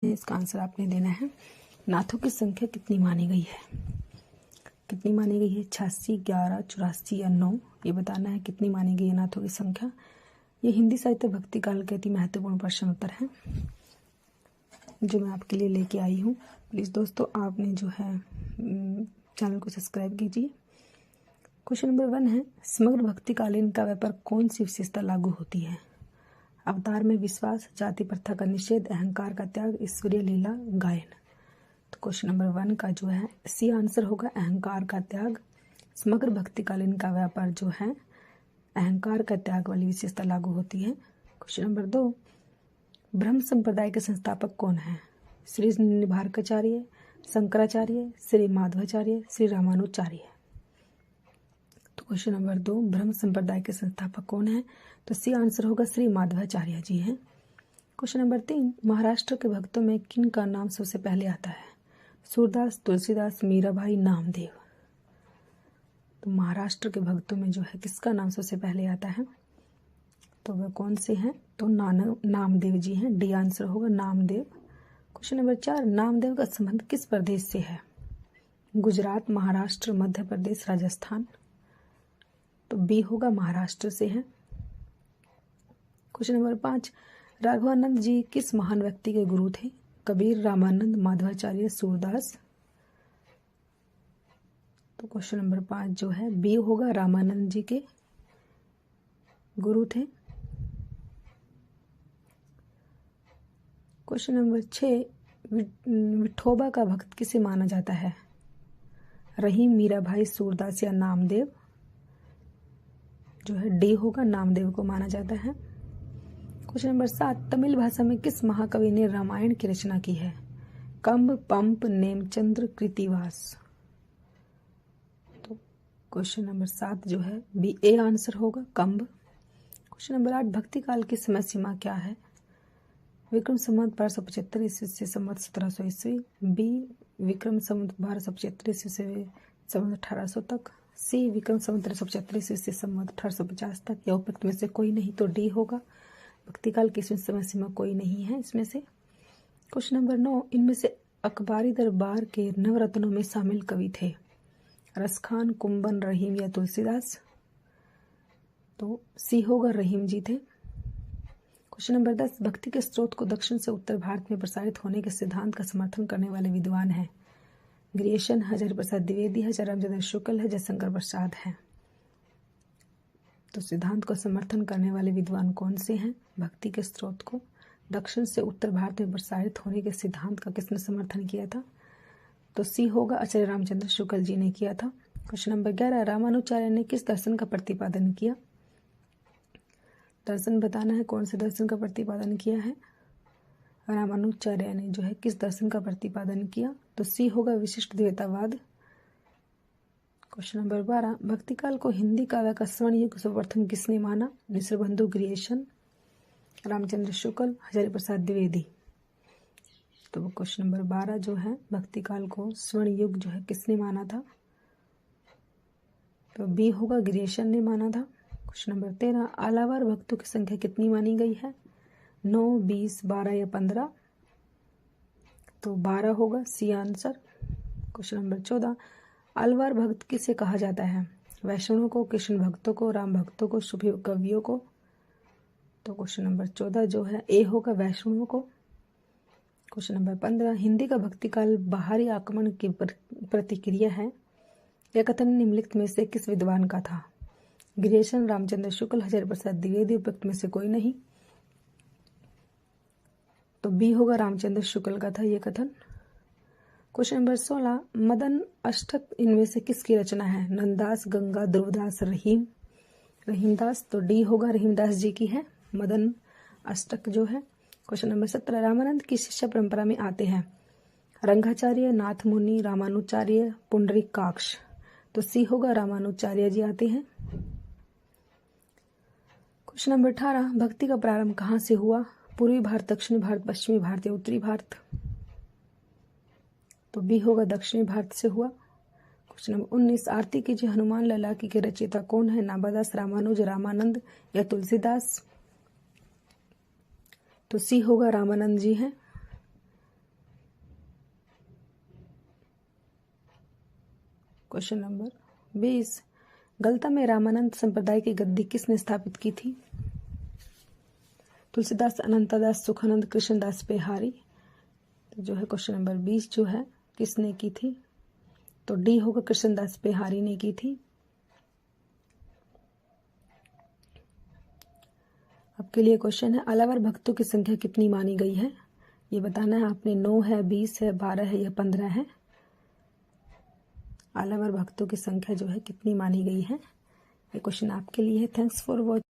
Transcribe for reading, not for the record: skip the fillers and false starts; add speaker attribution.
Speaker 1: इसका आंसर आपने देना है। नाथों की संख्या कितनी मानी गई है? कितनी मानी गई है? 86, 11, 84 या 9? ये बताना है कितनी मानी गई है नाथों की संख्या। ये हिंदी साहित्य भक्ति काल के अति महत्वपूर्ण प्रश्न उत्तर है जो मैं आपके लिए लेके आई हूँ। प्लीज़ दोस्तों आपने जो है चैनल को सब्सक्राइब कीजिए। क्वेश्चन नंबर 1 है, समग्र भक्तिकालीन काव्य पर कौन सी विशेषता लागू होती है? अवतार में विश्वास, जाति प्रथा का निषेध, अहंकार का त्याग, ईश्वरीय लीला गायन। तो क्वेश्चन नंबर 1 का जो है सी आंसर होगा, अहंकार का त्याग। समग्र भक्तिकालीन काव्य पर जो है अहंकार का त्याग वाली विशेषता लागू होती है। क्वेश्चन नंबर 2, ब्रह्म संप्रदाय के संस्थापक कौन है? श्री निम्बार्काचार्य, शंकराचार्य, श्री माधवाचार्य, श्री रामानुजाचार्य। तो क्वेश्चन नंबर 2, ब्रह्म संप्रदाय के संस्थापक कौन है? तो सी आंसर होगा, श्री माधवाचार्य जी हैं। क्वेश्चन नंबर 3, महाराष्ट्र के भक्तों में किन का नाम सबसे पहले आता है? सूरदास, तुलसीदास, मीराबाई, नामदेव। तो महाराष्ट्र के भक्तों में जो है किसका नाम सबसे पहले आता है? तो वह कौन से हैं? तो नामदेव जी हैं। डी आंसर होगा, नामदेव। क्वेश्चन नंबर 4, नामदेव का संबंध किस प्रदेश से है? गुजरात, महाराष्ट्र, मध्य प्रदेश, राजस्थान। तो बी होगा, महाराष्ट्र से है। क्वेश्चन नंबर 5, राघवानंद जी किस महान व्यक्ति के गुरु थे? कबीर, रामानंद, माधवाचार्य, सूरदास। तो क्वेश्चन नंबर 5 जो है बी होगा, रामानंद जी के गुरु थे। क्वेश्चन नंबर 6, विठोबा का भक्त किसे माना जाता है? रहीम, मीराभाई, सूरदास या नामदेव। जो है डी होगा, नामदेव को माना जाता है। क्वेश्चन नंबर 7, तमिल भाषा में किस महाकवि ने रामायण की रचना की है? कंब, पंप, नेमचंद्र, कृतिवास। तो क्वेश्चन नंबर 7 जो है बी ए आंसर होगा, कंब। क्वेश्चन नंबर 8, भक्ति काल की समय सीमा क्या है? विक्रम संवत 1275 ईस्वी से संवत 1700 ईस्वी। बी विक्रम संवत 1275 ईस्वी से संवत 1800 तक। सी विक्रम संवत 1375 ईस्वी से संवत 1850 तक। या उपयुक्त में से कोई नहीं, तो डी होगा। भक्ति काल की समय सीमा कोई नहीं है इसमें से। क्वेश्चन नंबर 9, इनमें से अकबारी दरबार के नवरत्नों में शामिल कवि थे? रसखान, कुंभन, रहीम या तुलसीदास। तो सी होगा, रहीम जी थे। क्वेश्चन नंबर 10, भक्ति के स्रोत को दक्षिण से उत्तर भारत में प्रसारित होने के सिद्धांत का समर्थन करने वाले विद्वान हैं? ग्रियेशन, हजारी प्रसाद द्विवेदी है, रामचंद्र शुक्ल है, जयशंकर प्रसाद है। तो सिद्धांत को समर्थन करने वाले विद्वान कौन से हैं? भक्ति के स्रोत को दक्षिण से उत्तर भारत में प्रसारित होने के सिद्धांत का किसने समर्थन किया था? तो सी होगा, आचार्य रामचंद्र शुक्ल जी ने किया था। क्वेश्चन नंबर 11, रामानुजाचार्य ने किस दर्शन का प्रतिपादन किया? दर्शन बताना है, कौन से दर्शन का प्रतिपादन किया है? रामानुजाचार्य ने जो है किस दर्शन का प्रतिपादन किया? तो सी होगा, विशिष्ट द्वैतवाद। क्वेश्चन नंबर 12, भक्तिकाल को हिंदी काव्य का स्वर्ण युग सर्वप्रथम किसने माना? मिश्रबंधु, ग्रियेशन, रामचंद्र शुक्ल, हजारी प्रसाद द्विवेदी। तो क्वेश्चन नंबर 12 जो है भक्तिकाल को स्वर्ण युग जो है किसने माना था? तो बी होगा, ग्रियेशन ने माना था। क्वेश्चन नंबर 13, आलावार भक्तों की संख्या कितनी मानी गई है? 9, 20, 12 या 15। तो 12 होगा, C answer. Question number 14, Alvar भक्त किसे कहा जाता है? वैष्णवों को, कृष्ण भक्तों को, राम भक्तों को, सूफी कवियों को। तो क्वेश्चन नंबर 14 जो है ए होगा, वैष्णवों को। क्वेश्चन नंबर 15, हिंदी का भक्तिकाल बाहरी आक्रमण की प्रतिक्रिया है? यह कथन निम्नलिखित में से किस विद्वान का था? ग्रियेशन, रामचंद्र शुक्ल, हजारी प्रसाद द्विवेदी। उपयुक्त में से कोई नहीं, तो बी होगा, रामचंद्र शुक्ल का था यह कथन। क्वेश्चन नंबर 16, मदन अष्टक इनमें से किसकी रचना है? नंददास, गंगा, ध्रुवदास, रहीमदास। तो डी होगा, रहीमदास जी की है मदन अष्टक जो है। क्वेश्चन नंबर 17, रामानंद की शिष्य परंपरा में आते हैं? रंगाचार्य, नाथ मुनि, रामानुजाचार्य, पुंडरीकाक्ष। तो सी होगा, रामानुजाचार्य जी आते हैं। क्वेश्चन नंबर 18, भक्ति का प्रारंभ कहाँ से हुआ? पूर्वी भारत, दक्षिणी भारत, पश्चिमी भारत या उत्तरी भारत। तो बी होगा, दक्षिणी भारत से हुआ। क्वेश्चन नंबर 19, आरती कीजिए हनुमान लला की के रचयिता कौन है? नाभादास, रामानुज, रामानंद या तुलसीदास। तो सी होगा, रामानंद जी हैं। क्वेश्चन नंबर 20, गलता में रामानंद संप्रदाय की गद्दी किसने स्थापित की थी? तुलसीदास, अनंतदास, सुखानंद, कृष्णदास बेहारी। तो जो है क्वेश्चन नंबर 20 जो है किसने की थी? तो डी होगा, कृष्णदास बेहारी ने की थी। आपके लिए क्वेश्चन है, आलावर भक्तों की संख्या कितनी मानी गई है? ये बताना है आपने। 9 है, 20 है, 12 है या 15 है? आलावर भक्तों की संख्या जो है कितनी मानी गई है? ये क्वेश्चन आपके लिए है। Thanks for watching.